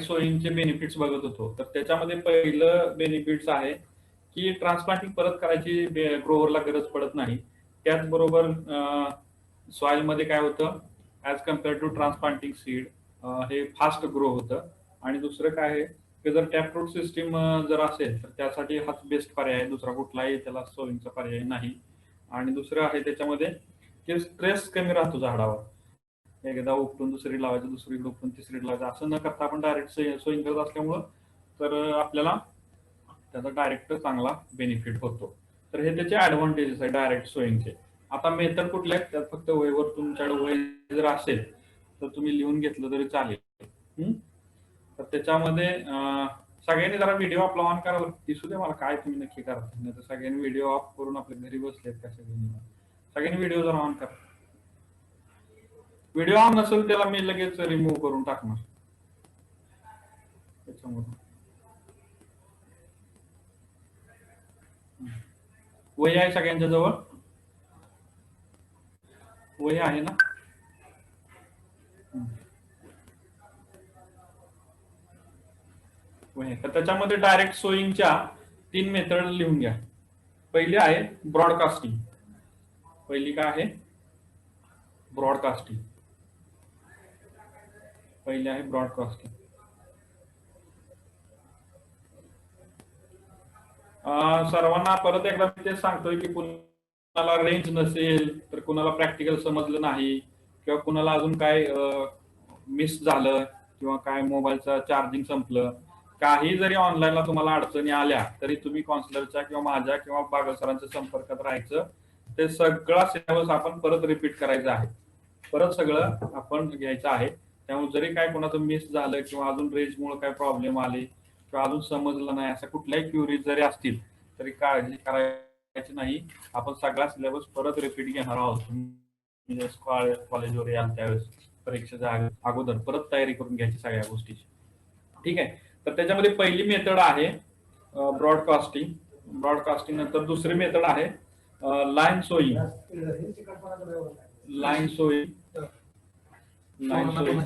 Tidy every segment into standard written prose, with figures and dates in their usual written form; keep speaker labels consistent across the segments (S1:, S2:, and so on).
S1: सोयींचे benefits बघत होतो. तर त्याच्यामध्ये पहिलं बेनिफिट्स आहे, की ट्रान्सप्लांटिंग परत करायची ग्रोवरला गरज पडत नाही. त्याचबरोबर सॉइलमध्ये काय होतं, as compare to transplanting seed हे फास्ट ग्रो होतं. आणि दुसरं काय आहे, की जर टॅप रूट सिस्टम जर असेल, तर त्यासाठी हाच बेस्ट पर्याय आहे. दुसरा कुठलाही त्याला सोयींचा पर्याय नाही. आणि दुसरं आहे त्याच्यामध्ये, की स्ट्रेस कमी राहतो झाडावर. एकदा उपटून दुसरी लावायची, दुसरीकडे उपटून तिसरीकडे लावायचं, असं न करता आपण डायरेक्ट सोईंग करत असल्यामुळं तर आपल्याला त्याचा डायरेक्ट चांगला बेनिफिट होतो. तर हे त्याचे ऍडव्हान्टेजेस आहे डायरेक्ट सोईंगचे. आता मेथड कुठल्या आहेत, त्यात फक्त वहीवर तुमच्याकडे वही जर असेल तर तुम्ही लिहून घेतलं तरी चालेल. तर त्याच्यामध्ये सगळ्यांनी जरा व्हिडिओ आपला ऑन करावा, दिसू दे मला काय तुम्ही नक्की करता. नाही तर सगळ्यांनी व्हिडिओ ऑफ करून आपल्या घरी बसलेत का सगळ्यांनी व्हिडिओ जरा ऑन करा. व्हिडिओ ऑन नसेल त्याला मी लगेच रिमूव्ह करून टाकणार त्याच्यामध्ये. वही आहे सगळ्यांच्या जवळ, वही आहे ना? वही. तर त्याच्यामध्ये डायरेक्ट सोईंगच्या 3 मेथड लिहून घ्या. पहिली आहे ब्रॉडकास्टिंग. पहिली काय आहे? ब्रॉडकास्टिंग. पहिली आहे ब्रॉडकास्टिंग. सर्वांना परत एकदा मी तेच सांगतोय, की कुणाला रेंज नसेल, तर कुणाला प्रॅक्टिकल समजलं नाही, किंवा कुणाला अजून काय मिस झालं, किंवा काय मोबाईलचं चार्जिंग संपलं, काही जरी ऑनलाईनला तुम्हाला अडचणी आल्या तरी तुम्ही काउन्सिलरच्या किंवा माझ्या किंवा बागल सरांच्या संपर्कात राहायचं. ते सगळा सिलेबस आपण परत रिपीट करायचा आहे, परत सगळं आपण घ्यायचं आहे. त्यामुळे जरी काय कोणाचं मिस झालं किंवा अजून रेंजमुळे काय प्रॉब्लेम आले किंवा अजून समजलं नाही, अशा कुठल्याही क्युरीज जरी असतील तरी काळजी करायची नाही. आपण सगळा सिलेबस परत रिपीट घेणार आहोत. कॉलेजवर याल त्यावेळेस परीक्षेच्या अगोदर परत तयारी करून घ्यायची सगळ्या गोष्टीची. ठीक आहे. तर त्याच्यामध्ये पहिली मेथड आहे ब्रॉडकास्टिंग. ब्रॉडकास्टिंग नंतर दुसरी मेथड आहे line sowing. Line sowing. Line sowing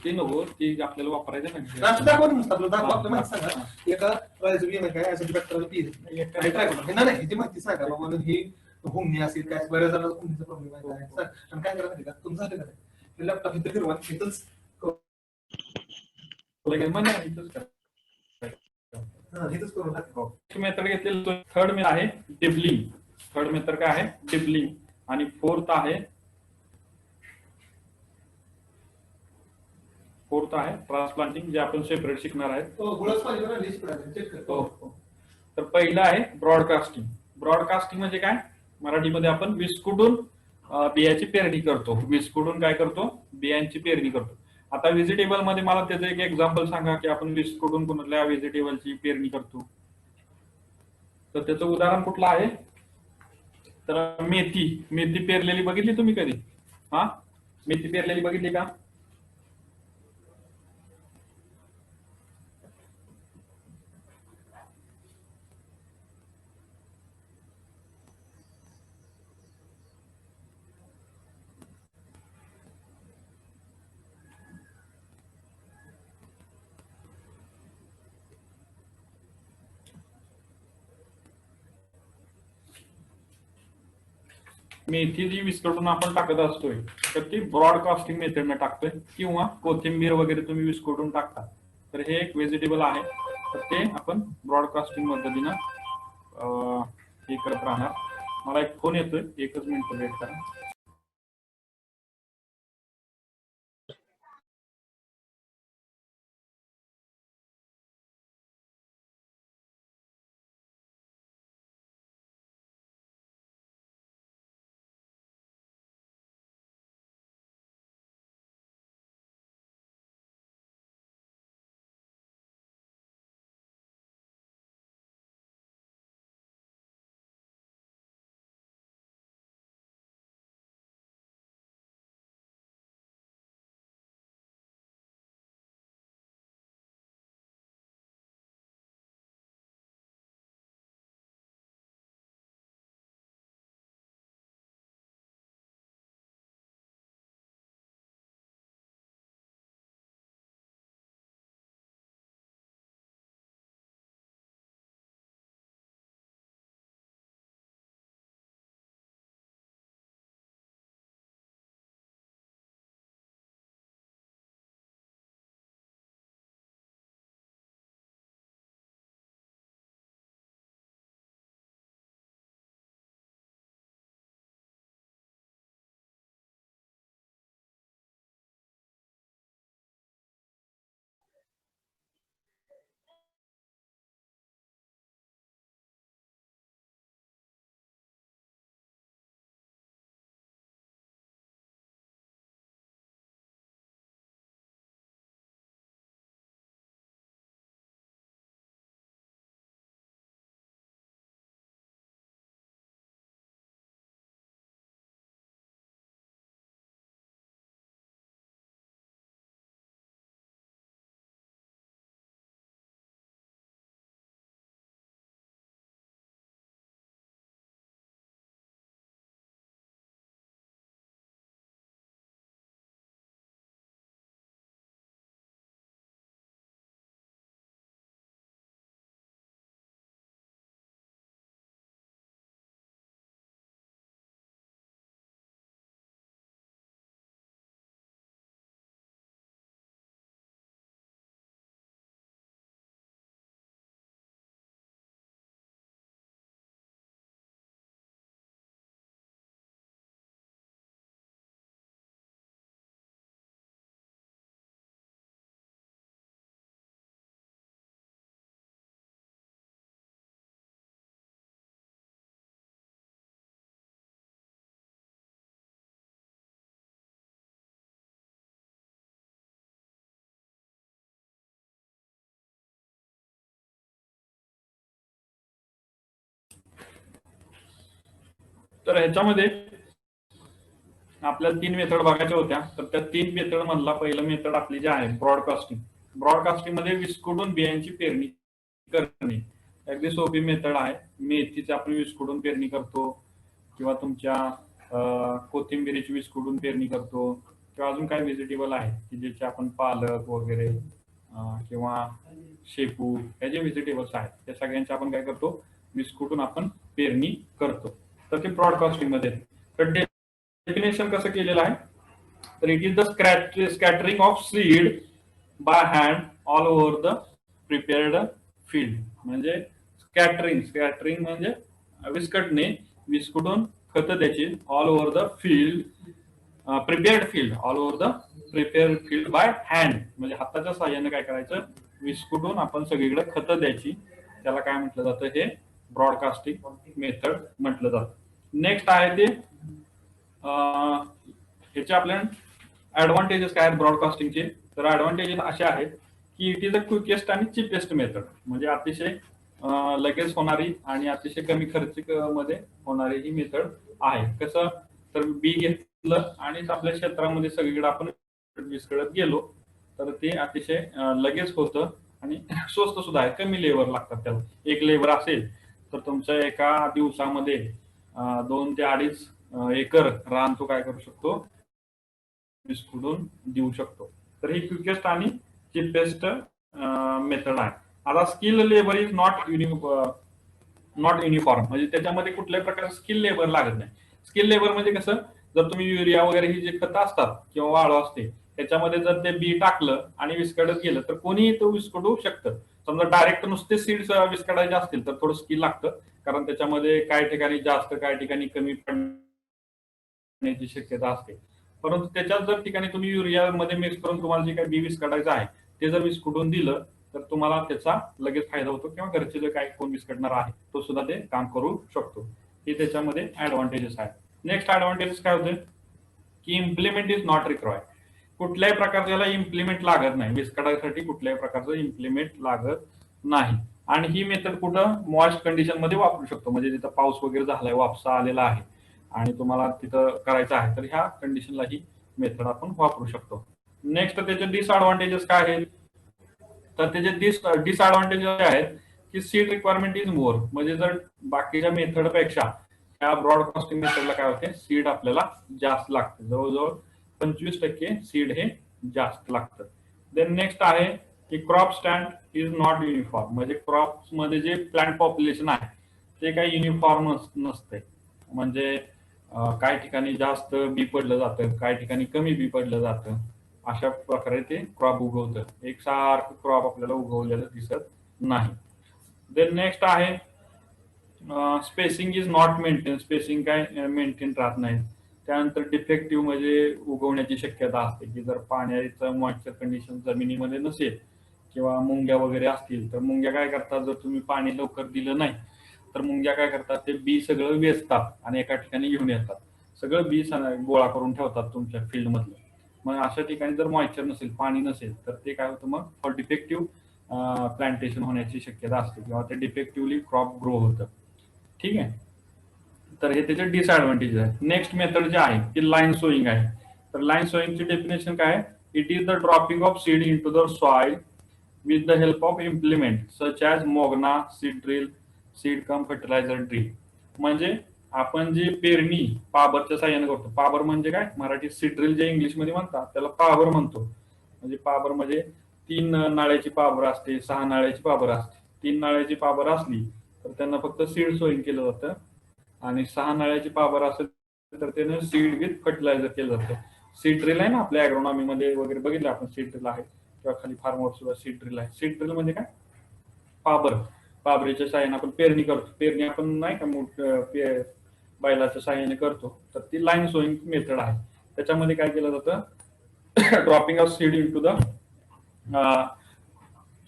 S1: ती नको, ती आपल्याला वापरायचं नाही.
S2: घुमणी असेल काय बऱ्याच जणांना घुमणीचा प्रॉब्लेम आहे सर. आणि काय करा माहिती का, तुमचं झालं का लॅपटॉप इथं फिरवा, इथंच
S1: मेथड घेतलेली थर्ड मेथड आहे डिबलिंग. थर्ड मेथड काय आहे? डिबलिंग. आणि फोर्थ आहे ट्रान्सप्लांटिंग, जे आपण सेपरेट शिकणार आहेत. तर पहिलं आहे ब्रॉडकास्टिंग. ब्रॉडकास्टिंग म्हणजे काय? मराठीमध्ये आपण विस्कुटून बियाची पेरणी करतो. विस्कुटून काय करतो? बियांची पेरणी करतो. आता व्हेजिटेबल मध्ये मला त्याचं एक एक्झाम्पल सांगा, की आपण विस्कुटून कुठल्या व्हेजिटेबलची पेरणी करतो. तर त्याचं उदाहरण कुठलं आहे? तर मेथी पेरलेली बघितली तुम्ही कधी? मेथी पेरलेली बघितली का? मेथी जी विस्कटून आपण टाकत असतोय तर ती ब्रॉडकास्टिंग मेथडने टाकतोय, किंवा कोथिंबीर वगैरे तुम्ही विस्कटून टाकता. तर हे एक व्हेजिटेबल आहे, तर ते आपण ब्रॉडकास्टिंग पद्धतीनं हे करत राहणार. मला एक फोन येतोय, एकच मिनिट वेट करा. तर ह्याच्यामध्ये आपल्याला 3 मेथड बघायच्या होत्या. तर त्या 3 मेथड मधला पहिलं मेथड आपली जी आहे ब्रॉडकास्टिंग. ब्रॉडकास्टिंग मध्ये विस्कुडून बियांची पेरणी करणे. अगदी सोपी मेथड आहे. मेथीची आपण विस्कुडून पेरणी करतो किंवा तुमच्या कोथिंबिरीची विस्कुडून पेरणी करतो किंवा अजून काही व्हेजिटेबल आहे की ज्याचे आपण पालक वगैरे किंवा शेपू हे जे व्हेजिटेबल्स आहेत त्या सगळ्यांची आपण काय करतो विस्कुटून आपण पेरणी करतो. तर ते ब्रॉडकास्टिंग मध्ये तर डेफिनेशन कसं केलेलं आहे तर it is the scattering of seed by hand all over the prepared field. म्हणजे स्कॅटरिंग म्हणजे विस्कटणे विस्कुटून खत द्यायची all over the field prepared field all over the prepared field by hand. म्हणजे हाताच्या साह्याने काय करायचं विस्कुटून आपण सगळीकडे खतं द्यायची. त्याला काय म्हटलं जातं हे ब्रॉडकास्टिंग मेथड म्हटलं जातं. नेक्स्ट आहे ते ह्याचे आपल्याला ऍडव्हान्टेजेस काय आहेत ब्रॉडकास्टिंगचे. तर ऍडव्हान्टेजेस असे आहेत की इट इज द क्विकेस्ट आणि चिपेस्ट मेथड. म्हणजे अतिशय लगेच होणारी आणि अतिशय कमी खर्चिक मध्ये होणारी ही मेथड आहे. कसं तर बी घेतलं आणि आपल्या क्षेत्रामध्ये सगळीकडे आपण विस्कळत गेलो तर ते अतिशय लगेच होतं आणि स्वस्त सुद्धा आहे. कमी लेबर लागतात त्याला. एक लेबर असेल तर तुमच्या एका दिवसामध्ये 2 ते 2.5 एकर रान तो काय करू शकतो विस्कुडून देऊ शकतो. तर ही क्विकेस्ट आणि चिपेस्ट मेथड आहे. आता skill labour is not uniform. म्हणजे त्याच्यामध्ये कुठल्याही प्रकारचं स्किल लेबर लागत नाही. स्किल लेबर म्हणजे कसं जर तुम्ही युरिया वगैरे ही जे खतं असतात किंवा वाळू असते त्याच्यामध्ये जर ते बी टाकलं आणि विस्कटत गेलं तर कोणीही तो विस्कटू शकतं. समजा डायरेक्ट नुसते सीड्स विस्कटायचे असतील तर थोडं स्किल लागतं. कारण त्याच्यामध्ये काही ठिकाणी जास्त काही ठिकाणी कमी पडण्याची शक्यता असते. परंतु त्याच्याच जर ठिकाणी तुम्ही युरियामध्ये मिक्स करून तुम्हाला जे काही बी विस्कटायचं आहे ते जर विस्कटून दिलं तर तुम्हाला त्याचा लगेच फायदा होतो किंवा घरचे जे काही कोण विस्कटणार आहे तो सुद्धा ते काम करू शकतो. हे त्याच्यामध्ये ऍडव्हान्टेजेस आहेत. नेक्स्ट ऍडव्हान्टेजेस काय होते की इम्प्लिमेंट इज नॉट रिक्वायर्ड. कुठल्याही प्रकारचं याला इम्प्लिमेंट लागत नाही. विस्कटासाठी कुठल्याही प्रकारचं इम्प्लिमेंट लागत नाही. आणि ही मेथड कुठं मॉइस्ट कंडिशन मध्ये वापरू शकतो. म्हणजे तिथं पाऊस वगैरे झालाय वापसा आलेला आहे आणि तुम्हाला तिथं करायचं आहे तर ह्या कंडिशनला ही मेथड आपण वापरू शकतो. नेक्स्ट त्याचे डिसएडव्हान्टेजेस काय आहेत तर त्याचे डिसएडव्हान्टेजेस आहेत की सीड रिक्वायरमेंट इज मोर. म्हणजे जर बाकीच्या मेथडपेक्षा ह्या ब्रॉडकास्टिंग मेथडला काय होते सीड आपल्याला जास्त लागते. जवळजवळ 25% सीड हे जास्त लागतं. देन नेक्स्ट आहे की crop stand is not uniform. म्हणजे क्रॉप मध्ये जे प्लांट पॉप्युलेशन आहे ते काही युनिफॉर्म नसते. म्हणजे काही ठिकाणी जास्त बी पडलं जातं काही ठिकाणी कमी बी पडलं जातं. अशा प्रकारे ते क्रॉप उगवतं. एकसारखं क्रॉप आपल्याला उगवलेलं दिसत नाही. देन नेक्स्ट आहे spacing is not maintain. Spacing काय मेंटेन राहत नाही. त्यानंतर डिफेक्टिव्ह म्हणजे उगवण्याची शक्यता असते की जर पाण्याचं मॉइश्चर कंडिशन जमिनीमध्ये नसेल किंवा मुंग्या वगैरे असतील तर मुंग्या काय करतात जर तुम्ही पाणी लवकर दिलं नाही तर मुंग्या काय करतात ते बी सगळं वेचतात आणि एका ठिकाणी घेऊन येतात. सगळं बी गोळा करून ठेवतात तुमच्या फील्ड मधलं. मग अशा ठिकाणी जर मॉइश्चर नसेल पाणी नसेल तर ते काय होतं मग डिफेक्टिव्ह प्लांटेशन होण्याची शक्यता असते किंवा ते डिफेक्टिव्हली क्रॉप ग्रो होतं. ठीक आहे. तर हे त्याचे डिसएडव्हान्टेजेस आहेत. नेक्स्ट मेथड जे आहे ती लाईन सोईंग आहे. तर लाईन सोईंगची डेफिनेशन काय आहे it is the dropping of seed into the soil with the help of implement such as मोगना seed drill seed cum fertilizer drill. म्हणजे आपण जे पेरणी पाबरच्या साह्याने करतो. पाबर म्हणजे काय मराठी सीड ड्रिल जे इंग्लिश मध्ये म्हणतात त्याला पाबर म्हणतो. म्हणजे पाबर म्हणजे 3 नाळ्याची पाबर असते 6 नाळ्याची पाबर असते. 3 नाळ्याची पाबर असली तर त्यांना फक्त सीड सोईंग केलं जातं आणि 6 नाळ्याची पाबर असेल तर त्यानं सीड विथ फर्टिलायझर केलं जातं. सीड ड्रिल आहे ना आपल्या ऍग्रोनॉमी मध्ये वगैरे बघितलं आपण सीड ड्रिल आहे किंवा खाली फार्मवर सुद्धा सीड ड्रिल आहे. सीड ड्रिल म्हणजे काय पाबरीच्या साह्याने आपण पेरणी करतो. पेरणी आपण नाही का बैलाच्या साह्याने करतो तर ती लाईन सोईंग मेथड आहे. त्याच्यामध्ये काय केलं जातं dropping of seed into the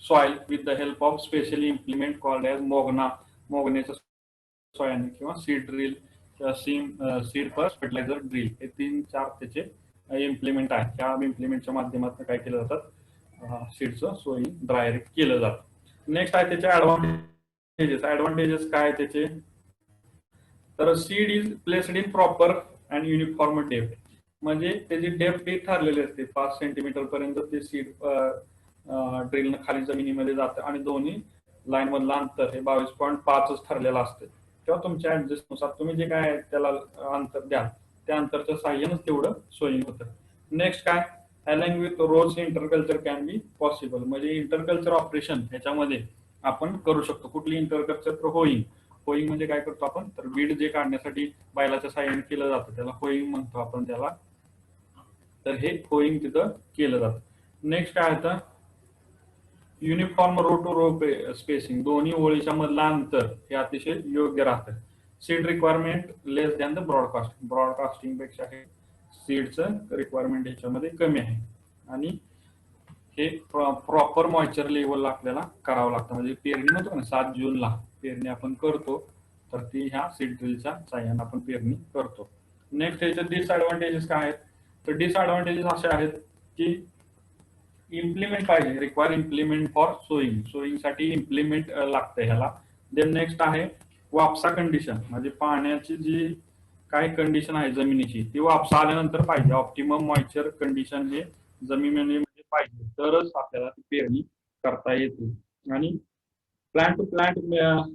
S1: soil with the help of specially implement called as मोगना. मोगण्याच्या साह्याने किंवा सीड ड्रिल किंवा सीड प्लस फर्टिलायझर ड्रिल हे 3-4 त्याचे इम्प्लिमेंट आहे. त्या इम्प्लिमेंटच्या माध्यमातून काय केलं जातात सीडचं सोईंग डायरेक्ट केलं जातं. नेक्स्ट आहे त्याचे ऍडव्हान्टेजेस. ऍडव्हान्टेजेस काय त्याचे तर seed is placed in proper and uniform depth, म्हणजे त्याची डेप्थ ही ठरलेली असते 5 सेंटीमीटर पर्यंत ते सीड ड्रिलनं खाली जमिनीमध्ये जातं आणि दोन्ही लाईन मधलं अंतर हे 22.5 ठरलेलं असतं. किंवा तुमच्या ऍडजस्टनुसार तुम्ही जे काय त्याला अंतर द्याल त्या अंतरच्या साह्यानं तेवढं सोयीन होतं. नेक्स्ट काय, aligning with rows interculture can be possible, म्हणजे इंटरकल्चर ऑपरेशन ह्याच्यामध्ये आपण करू शकतो. कुठली इंटरकल्चर, तर होईंग. होईंग म्हणजे काय करतो आपण, तर बीड जे काढण्यासाठी बैलाच्या साह्याने केलं जातं त्याला होईंग म्हणतो आपण त्याला. तर हे होईंग तिथं केलं जातं. नेक्स्ट काय होतं, uniform row to row spacing, दोन्ही ओळीच्या मधला अंतर हे अतिशय योग्य राहतं. Seed requirement less than the broadcast, broadcasting पेक्षा हे सीडचं रिक्वायरमेंट ह्याच्यामध्ये कमी आहे. आणि हे प्रॉपर मॉइश्चर लेवल आपल्याला करावं लागतं. म्हणजे पेरणी म्हणतो ना 7 जूनला पेरणी आपण करतो, तर ती ह्या सीड ड्रिलच्या साह्याने आपण पेरणी करतो. नेक्स्ट ह्याचे डिसएडव्हान्टेजेस काय आहेत, तर डिसएडव्हान्टेजेस असे आहेत की इम्प्लिमेंट पाहिजे, require implement for sowing, sowing साठी इम्प्लिमेंट लागतं ह्याला. देन नेक्स्ट आहे वापसा कंडिशन, म्हणजे पाण्याची जी काय कंडिशन आहे जमिनीची ती वापसा आल्यानंतर पाहिजे. ऑप्टिमम मॉइश्चर कंडिशन हे जमिनीमध्ये पाहिजे, तरच आपल्याला ती पेरणी करता येते. आणि प्लांट टू प्लांट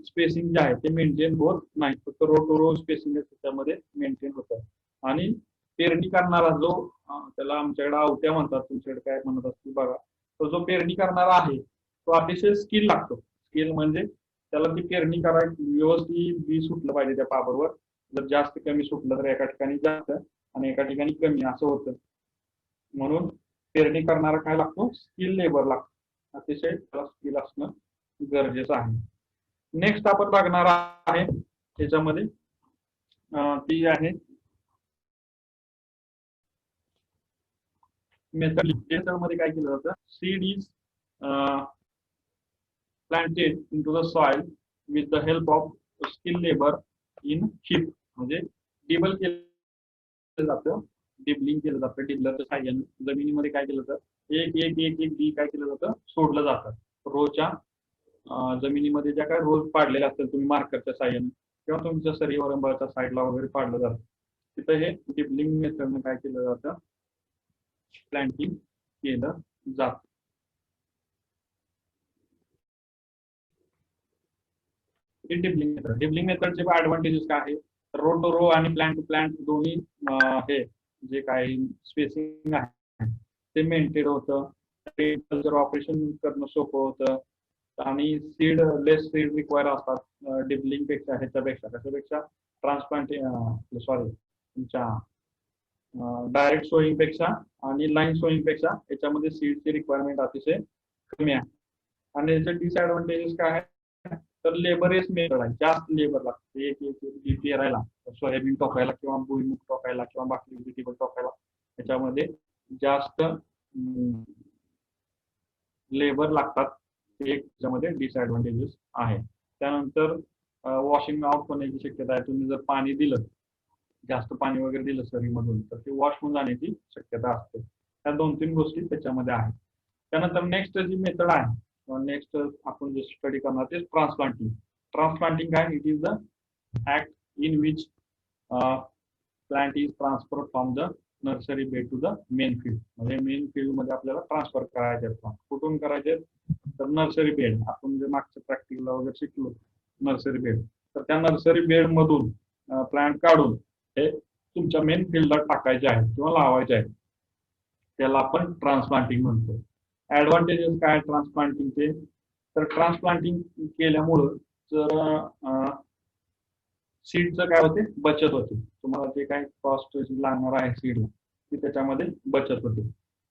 S1: स्पेसिंग जे आहे ते मेंटेन होत नाही, फक्त रो टू रो स्पेसिंग त्याच्यामध्ये मेंटेन होतं. आणि पेरणी करणारा जो त्याला आमच्याकडे आवट्या म्हणतात, तुमच्याकडे काय म्हणत असतील बघा, तो जो पेरणी करणारा आहे तो अतिशय स्किल लागतो. स्किल म्हणजे त्याला ती पेरणी करायची व्यवस्थित बी सुटलं पाहिजे त्या पाबरवर. जर जास्त कमी सुटलं तर एका ठिकाणी जास्त आणि एका ठिकाणी कमी असं होतं. म्हणून पेरणी करणारा काय लागतो, स्किल लेबर लागतो. अतिशय त्याला स्किल असणं गरजेचं आहे. नेक्स्ट आपण बघणार आहे त्याच्यामध्ये ती आहे मेथड मध्ये काय केलं जातं, seed is planted into the soil with the help of skill labour in hip, म्हणजे डिबल केलं जातं, डिबलिंग केलं जातं. डिबलरच्या साह्याने जमिनीमध्ये काय केलं जातं, एक एक एक एक बी काय केलं जातं, सोडलं जातं. रोच्या जमिनीमध्ये ज्या काय रोज पाडलेल्या असतात तुम्ही मार्करच्या साह्याने किंवा तुमच्या सरीवरंबाच्या साईडला वगैरे पाडलं जातं, तिथं हे डिबलिंग मेथडने काय केलं जातं, प्लांटिंग केलं जातं. डिबलिंग मेथडचे ऍडव्हान्टेजेस काय आहे, रो टू रो आणि प्लांट टू प्लांट दोन्ही हे जे काही स्पेसिंग आहे ते मेंटेन होतं. कल्चर ऑपरेशन करणं सोपं होतं आणि सीड लेस सीड रिक्वायर असतात डिबलिंग पेक्षा, ह्याच्यापेक्षा कशापेक्षा, ट्रान्सप्लांट सॉरी तुमच्या डायरेक्ट सोईंग पेक्षा आणि लाईन सोईंग पेक्षा याच्यामध्ये सीडची रिक्वायरमेंट अतिशय कमी आहे. आणि याचे डिसएडव्हान्टेजेस काय आहे, तर लेबरेस मेथड आहे, जास्त लेबर लागते एक एक बी पेरायला, सोयाबीन टोकायला किंवा भुईमुग टोकायला किंवा बाकी व्हेजिटेबल टोकायला, याच्यामध्ये जास्त लेबर लागतात. एक त्याच्यामध्ये डिसएडव्हान्टेजेस आहे. त्यानंतर वॉशिंग आउट होण्याची शक्यता आहे. तुम्ही जर पाणी दिलं, जास्त पाणी वगैरे दिलं सरीमधून, तर ते वॉश होऊन जाण्याची शक्यता असते. त्या 2-3 गोष्टी त्याच्यामध्ये आहेत. त्यानंतर नेक्स्ट जी मेथड आहे, नेक्स्ट आपण जे स्टडी करणार ते ट्रान्सप्लांटिंग. ट्रान्सप्लांटिंग काय, it is the act in which plant is transfer from the nursery bed to the main field, म्हणजे मेन फील्ड मध्ये आपल्याला ट्रान्सफर करायचे. कुठून करायचे, तर नर्सरी बेड. आपण जे मागच्या प्रॅक्टिकलला वगैरे शिकलो नर्सरी बेड, तर त्या नर्सरी बेड मधून प्लांट काढून हे तुमच्या मेन फील्डला टाकायचे आहे किंवा लावायचे आहे, त्याला आपण ट्रान्सप्लांटिंग म्हणतो. ऍडव्हान्टेजेस काय ट्रान्सप्लांटिंगचे, तर ट्रान्सप्लांटिंग केल्यामुळं जर सीडचं काय होते, बचत होते. तुम्हाला जे काही कॉस्ट लागणार आहे सीडला ती त्याच्यामध्ये बचत होते.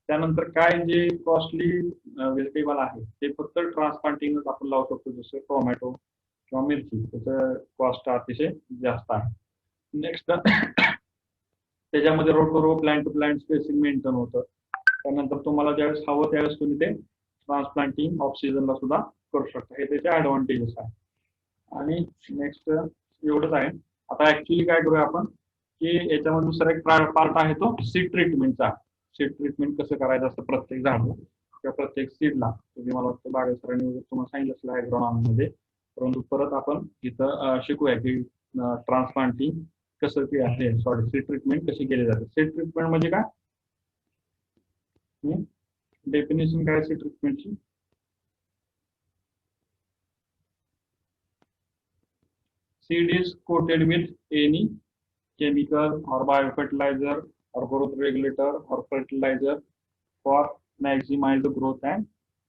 S1: त्यानंतर काय जे कॉस्टली व्हेजिटेबल आहे ते फक्त ट्रान्सप्लांटिंगच आपण लावू शकतो, जसं टोमॅटो किंवा मिरची, त्याचं कॉस्ट अतिशय जास्त आहे. नेक्स्ट त्याच्यामध्ये row to row plant to plant spacing maintain होतं. त्यानंतर तुम्हाला ज्यावेळेस हवं त्यावेळेस तुम्ही ते ट्रान्सप्लांटिंग ऑफ सीझनला सुद्धा करू शकता. हे त्याचे ऍडव्हान्टेजेस आहे. आणि नेक्स्ट एवढंच आहे. आता ऍक्च्युली काय करूया आपण, की याच्यामध्ये दुसरा एक पार्ट आहे तो सीड ट्रीटमेंटचा. सीड ट्रीटमेंट कसं करायचं असतं प्रत्येक झाडाला किंवा प्रत्येक सीडला, तुम्ही मला वाटतं बागेसरांनी तुम्हाला सांगितलं असेल ॲग्रोनॉमीमध्ये, परंतु परत आपण इथं शिकूया की ट्रान्सप्लांटिंग कसं ते आहे, सॉरी सीड ट्रीटमेंट कशी केली जाते. सीड ट्रीटमेंट म्हणजे काय, डेफिनेशन काय seed ट्रीटमेंटची. Seed is coated with any chemical or biofertilizer or growth regulator or fertilizer for maximize the growth and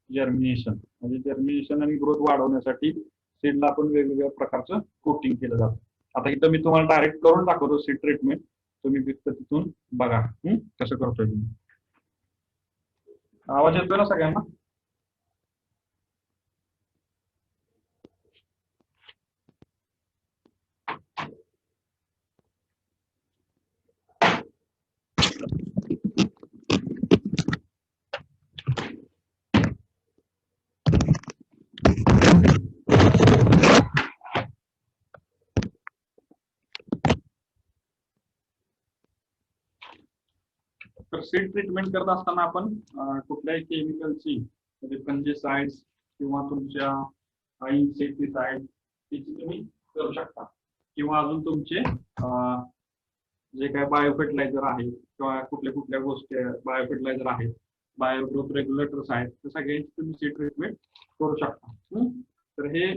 S1: germination. म्हणजे जर्मिनेशन आणि ग्रोथ वाढवण्यासाठी सीडला आपण वेगवेगळ्या प्रकारचं कोटिंग केलं जातं. आता इथं मी तुम्हाला डायरेक्ट करून दाखवतो सीड ट्रीटमेंट, तुम्ही फक्त तिथून बघा कसं करतोय तुम्ही. आवाज येतोय ना सगळ्यांना. तर सीड ट्रीटमेंट करत असताना आपण कुठल्याही केमिकलची म्हणजे फंजिसाइड्स किंवा तुमच्या इन्सेक्टिसाइड त्याची तुम्ही करू शकता, किंवा अजून तुमचे जे काय बायोफर्टिलायझर आहे किंवा कुठल्या कुठल्या गोष्टी बायोफर्टिलायझर आहेत, बायो ग्रोथ रेग्युलेटर्स आहेत, तर सगळ्यांची तुम्ही सीड ट्रीटमेंट करू शकता. तर हे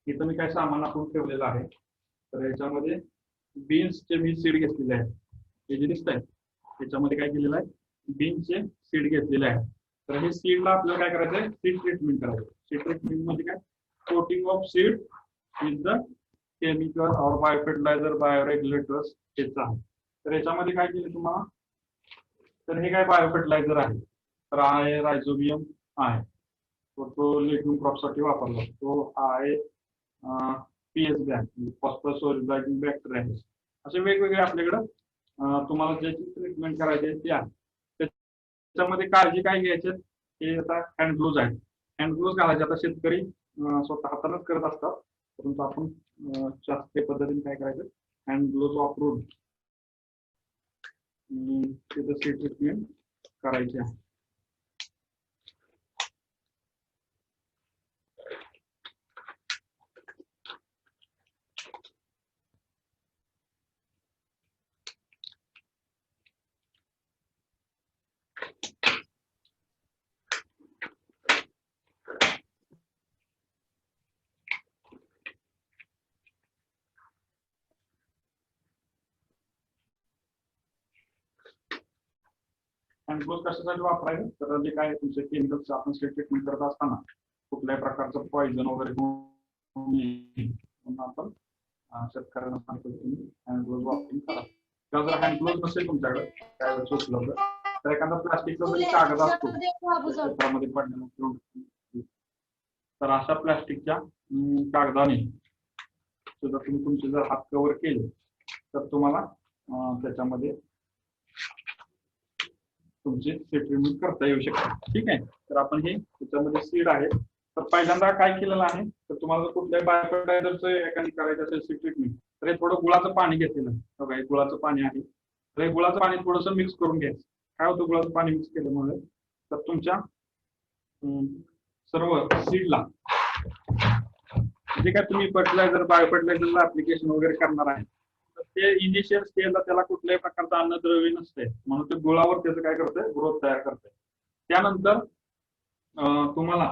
S1: इथं मी काय सामान आपण ठेवलेलं आहे. तर याच्यामध्ये बीन्सचे मी सीड घेतलेले आहेत, हे जे दिसत आहे त्याच्यामध्ये काय केलेलं आहे, बीन्सचे सीड घेतलेले आहे. तर हे सीडला आपल्याला काय करायचं आहे, सीड ट्रीटमेंट करायचं. सीड ट्रीटमेंट म्हणजे काय, coating of seed with the chemical और बायोफर्टिलायझर बायोरेग्युलेटर्स हेच आहे. तर याच्यामध्ये काय केलं तुम्हाला, तर हे काय बायोफर्टिलायझर आहे, तर आहे रायझोबियम आहे, तो लेग्युम क्रॉपसाठी वापरला. तो आहे PS बॅग, फॉस्फरस ओरिजिनायझिंग बॅक्टेरिया. असे वेगवेगळे आपल्याकडे तुम्हाला ज्याची ट्रीटमेंट करायची आहे ते आहे. त्याच्यामध्ये काळजी काय घ्यायची, हे आता हँड ग्लोव्ज आहेत. हँड ग्लोव्ज घालायचे. आता शेतकरी स्वतः हातानच करत असतात, परंतु आपण शास्त्रीय पद्धतीने काय करायचं, हँड ग्लोव्ज वापरून त्याचं सीड ट्रीटमेंट करायचे आहे. हँड ग्लोव्ज कशासाठी वापरायचं, तर जे काय तुमचे केमिकल्स आपण सीड ट्रीटमेंट करत असताना कुठल्याही प्रकारचं पॉइझन वगैरे म्हणून आपण शेतकऱ्यांना सांगतो तुम्ही हँड ग्लोव्ज वापरून करा. किंवा जर हँड ग्लोव्ज नसेल तुमच्याकडे त्यावेळेस उपलब्ध, तर एखादा प्लास्टिकचा जरी कागद असतो त्यामध्ये पडलेला, तर अशा प्लास्टिकच्या कागदाने सुद्धा तुम्ही तुमचे जर हात कव्हर केले तर तुम्हाला त्याच्यामध्ये तुमचे सीड ट्रीटमेंट करता येऊ शकते. ठीक आहे. तर आपण हे त्याच्यामध्ये सीड आहे. तर पहिल्यांदा काय केलेलं आहे, तर तुम्हाला जर कुठल्याही बायोफर्टिलायझरचं एखादी करायचं असेल सीड ट्रीटमेंट, तर हे थोडं गुळाचं पाणी घेतलेलं बघा, हे गुळाचं पाणी आहे. तर हे गुळाचं पाणी थोडंसं मिक्स करून घ्यायचं. काय होतं गुळाचं पाणी मिक्स केल्यामुळे, तर तुमच्या सर्व सीडला जे काय तुम्ही फर्टिलायझर बायोफर्टिलायझरला ऍप्लिकेशन वगैरे करणार आहे, ते इनिशियल स्टेजला त्याला कुठल्याही प्रकारचं अन्नद्रव्य नसते, म्हणून ते गुळावर त्याचं काय करतंय, ग्रोथ तयार करतंय. त्यानंतर तुम्हाला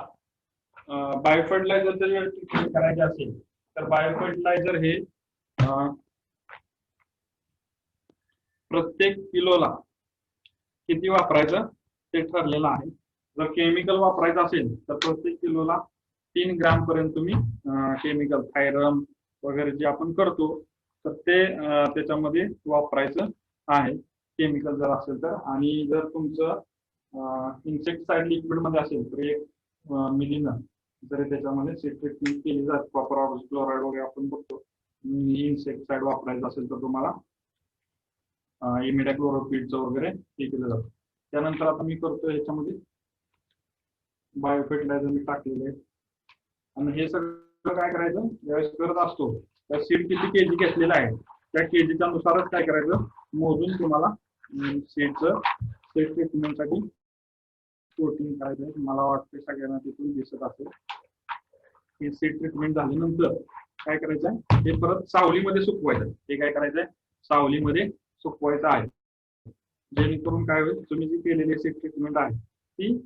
S1: बायोफर्टिलायझर जर ट्रीटमेंट करायचे असेल तर बायोफर्टिलायझर हे प्रत्येक किलोला किती वापरायचं ते ठरलेलं आहे. जर केमिकल वापरायचं असेल तर प्रत्येक किलोला 3 ग्राम पर्यंत तुम्ही केमिकल थायरम वगैरे जे आपण करतो तर ते त्याच्यामध्ये वापरायचं आहे, केमिकल जर असेल तर. आणि जर तुमचं इन्सेक्टिसाइड लिक्विड मध्ये असेल तर 1 मिलीनं जरी त्याच्यामध्ये सीड ट्रीटमेंट केली जाते, कॉपर ऑक्सिक्लोराइड वगैरे आपण बघतो. इन्सेक्टिसाइड वापरायचं असेल तर तुम्हाला इमिडाक्लोरोपिडचं वगैरे हे केलं जातं. त्यानंतर आता मी करतो ह्याच्यामध्ये बायोफर्टिलायझर मी टाकलेलं आहे. आणि हे सगळं काय करायचं, ज्यावेळेस करत असतो त्या सीड किती केजी घेतलेला आहे त्या केजीच्या नुसारच काय करायचं, मोजून तुम्हाला सीडचं सीड ट्रीटमेंटसाठी कोटिंग करायचं. मला वाटतं सगळ्यांना तिथून दिसत असेल. ही सीड ट्रीटमेंट झाल्यानंतर काय करायचंय, हे परत सावलीमध्ये सुकवायचं. हे काय करायचंय, सावलीमध्ये सुकवायचं आहे. जेणेकरून काय होईल, तुम्ही जी केलेली सीड ट्रीटमेंट आहे ती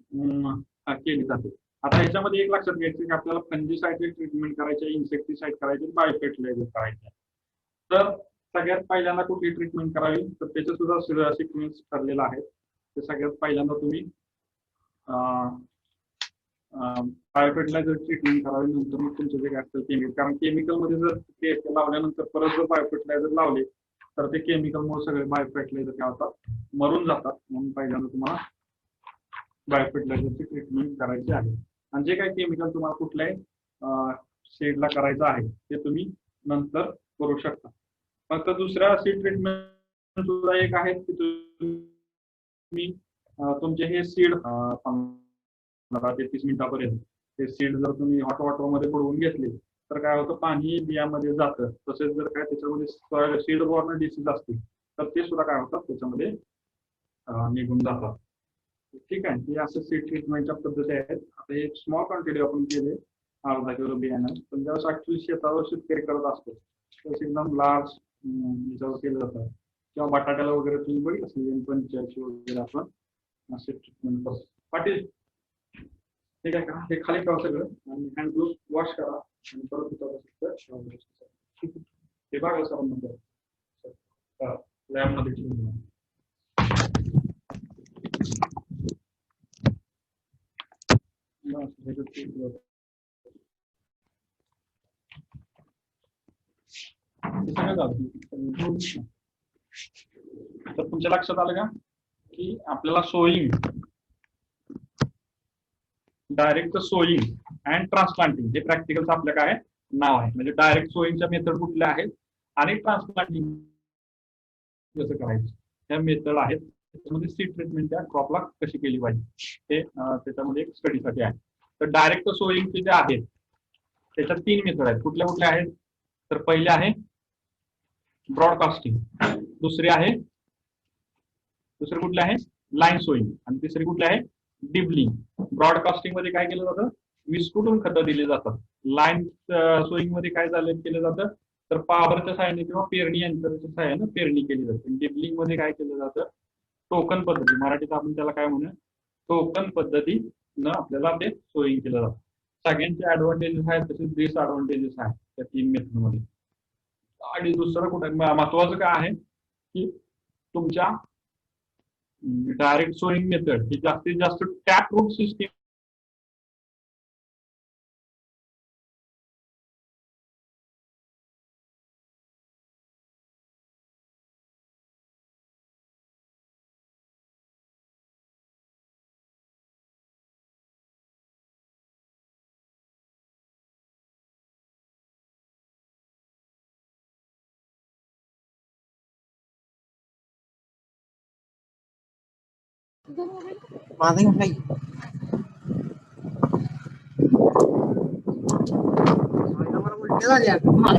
S1: केली जाते. आता ह्याच्यामध्ये एक लक्षात घ्यायचं की आपल्याला फंजीसाइड ट्रीटमेंट करायचे, इन्सेक्टिसाइड करायचे, बायोफर्टिलायझर करायचे. तर सगळ्यात पहिल्यांदा कुठली ट्रीटमेंट करावी, तर त्याचे सुद्धा सिक्वेन्स ठरलेला आहे. ते सगळ्यात पहिल्यांदा तुम्ही बायोफर्टिलायझर ट्रीटमेंट करावी, नंतर मग तुमचं जे काय असेल केमिकल, कारण केमिकलमध्ये जर ते लावल्यानंतर परत जर बायोफर्टिलायझर लावले तर ते केमिकलमुळे सगळे बायोफर्टिलायझर काय होतात, मरून जातात. म्हणून पहिल्यांदा तुम्हाला बायोफर्टिलायझरची ट्रीटमेंट करायची आहे. आणि जे काही केमिकल तुम्हाला कुठल्याही सीडला करायचं आहे ते तुम्ही नंतर करू शकता. फक्त दुसऱ्या सीड ट्रीटमेंट सुद्धा एक आहे की तुम्ही तुमचे हे सीड 15 ते 30 मिनिटापर्यंत ते सीड जर तुम्ही हॉट वॉटरमध्ये बुडवून घेतले तर काय होतं, पाणी बियामध्ये जातं. तसेच जर काय त्याच्यामध्ये सीड बॉर्न डिसीज असतील तर ते सुद्धा काय होतात त्याच्यामध्ये निघून जातात. ठीक आहे, हे असं सीड ट्रीटमेंटच्या पद्धती आहेत. आता एक स्मॉल क्वांटिटी आपण केले अर्धा किलो बियाणं, पण ज्यावेळेस ऍक्च्युअली शेतावर शेतकरी करत असतो त्यावेळेस एकदम लार्ज याच्यावर केलं जातं. किंवा बटाट्याला वगैरे तुम्ही बघितलं असेल 85 वगैरे आपण असे ट्रीटमेंट करतो. पाटील ठीक आहे का, हे खाली ठेवा सगळं आणि हँड ग्लोव्ह वॉश करा आणि परत हे बघा सर म्हणतात लॅबमध्ये ठेवून. तर तुमच्या लक्षात आलं का की आपल्याला sowing, direct sowing and transplanting हे प्रॅक्टिकलचं आपलं काय नाव आहे. म्हणजे डायरेक्ट सोईंगच्या मेथड कुठल्या आहेत आणि ट्रान्सप्लांटिंग कसं करायचं त्या मेथड आहेत. त्याच्यामध्ये सीड ट्रीटमेंट त्या क्रॉपला कशी केली पाहिजे ते त्याच्यामध्ये एक स्टडीसाठी आहे. तर डायरेक्ट सोईंगचे जे आहेत त्याच्यात 3 मेथड आहेत. कुठल्या कुठल्या आहेत, तर पहिले आहे ब्रॉडकास्टिंग, दुसरी कुठले आहे लाईन सोईंग, आणि तिसरी कुठली आहे डिबलिंग. ब्रॉडकास्टिंग मध्ये काय केलं जातं, विस्कुटून खतं दिली जातात. लाईन सोईंग मध्ये काय केलं जातं, तर पावरच्या सहाय्याने किंवा पेरणी यंत्राच्या सहाय्याने पेरणी केली जाते. डिबलिंग मध्ये काय केलं जातं, टोकन पद्धती, मराठीत आपण त्याला काय म्हणूया, टोकन पद्धतीनं आपल्याला ते सोईंग केलं जातं. सगळ्यांचे ऍडव्हान्टेजेस आहेत तसेच डिसएडव्हान्टेजेस आहेत त्या 3 मेथड मध्ये. आणि दुसरं कुठं महत्वाचं काय आहे की तुमच्या डायरेक्ट सोईंग मेथड ही जास्तीत जास्त टॅप रूट सिस्टीम
S3: माझा घेऊन नाही मला उलटी झाली आता.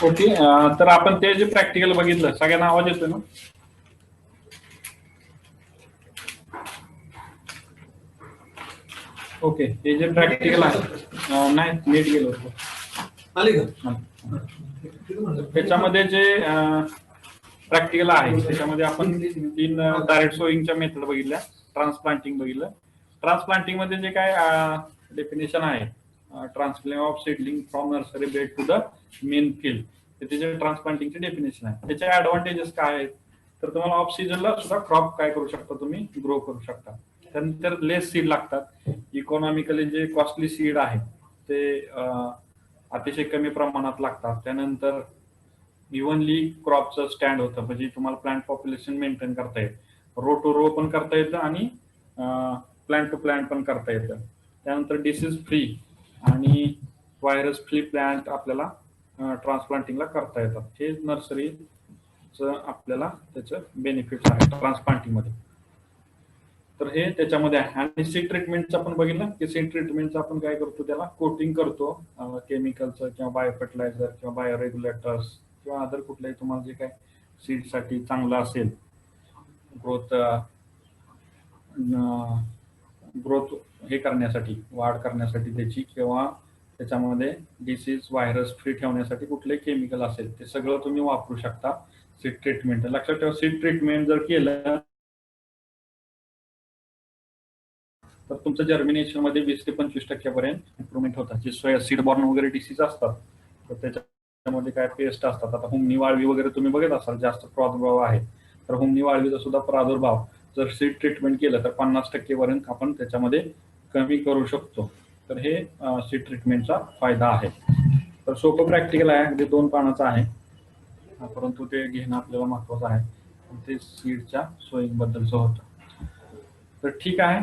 S1: ओके, तर आपण ते जे प्रॅक्टिकल बघितलं, सगळ्यांना आवाज येतोय ना? ओके, हे जे प्रॅक्टिकल आहे, नाही नीट गेलो होतो.
S2: आले का
S1: हा.
S2: तिथं म्हणलं.
S1: त्याच्यामध्ये जे प्रॅक्टिकल आहे त्याच्यामध्ये आपण 3 डायरेक्ट सोईंगच्या मेथड बघितल्या, ट्रान्सप्लांटिंग बघितलं. ट्रान्सप्लांटिंग मध्ये जे काय डेफिनेशन आहे, transplant of seedling from nursery bed to the main field, त्याचे ट्रान्सप्लांटिंगचे डेफिनेशन आहे. त्याचे ऍडव्हान्टेजेस काय आहेत, तर तुम्हाला ऑफ सीजनला सुद्धा क्रॉप काय करू शकता, तुम्ही ग्रो करू शकता. त्यानंतर लेस सीड लागतात. इकॉनॉमिकली जे कॉस्टली सीड आहे ते अतिशय कमी प्रमाणात लागतात. त्यानंतर इव्हनली क्रॉपचं स्टँड होतं, म्हणजे तुम्हाला प्लांट पॉप्युलेशन मेंटेन करता येतं, रो टू रो पण करता येतं आणि प्लांट टू प्लांट पण करता येतं. त्यानंतर डिसीज फ्री आणि व्हायरस फ्री प्लांट आपल्याला ट्रान्सप्लांटिंगला करता येतात. हे नर्सरीचं आपल्याला त्याचं बेनिफिट्स आहे ट्रान्सप्लांटिंग मध्ये. तर हे त्याच्यामध्ये आहे. आणि सीड ट्रीटमेंटचं आपण बघितलं की सीड ट्रीटमेंटचं आपण काय करतो, त्याला कोटिंग करतो केमिकलचं किंवा बायो फर्टिलायझर किंवा बायो रेग्युलेटर्स किंवा अदर कुठल्याही तुम्हाला जे काय सीडसाठी चांगलं असेल, ग्रोथ ग्रोथ हे करण्यासाठी, वाढ करण्यासाठी त्याची, किंवा त्याच्यामध्ये डिसीज व्हायरस फ्री ठेवण्यासाठी कुठलंही केमिकल असेल ते सगळं तुम्ही वापरू शकता सीड ट्रीटमेंट. लक्षात ठेवा, सीड ट्रीटमेंट जर केलं तर तुमचं जर्मिनेशन मध्ये 20 ते 25% पर्यंत इम्प्रुव्हमेंट होतात. जे सीड बॉर्न वगैरे डिसीज असतात तर त्याच्यामध्ये काय पेस्ट असतात. आता हुमणी वाळवी वगैरे तुम्ही बघत असाल, जास्त प्रादुर्भाव आहे, तर हुमणी वाळवीचा सुद्धा प्रादुर्भाव जर सीड ट्रीटमेंट केलं तर 50% पर्यंत आपण त्याच्यामध्ये कमी करू शकतो. तर हे सीड ट्रीटमेंटचा फायदा आहे. तर सोपं प्रॅक्टिकल आहे, अगदी 2 पानाचं आहे, परंतु ते घेणं आपल्याला महत्वाचं आहे. ते सीडच्या सोईंग बद्दलचं होतं. तर ठीक आहे.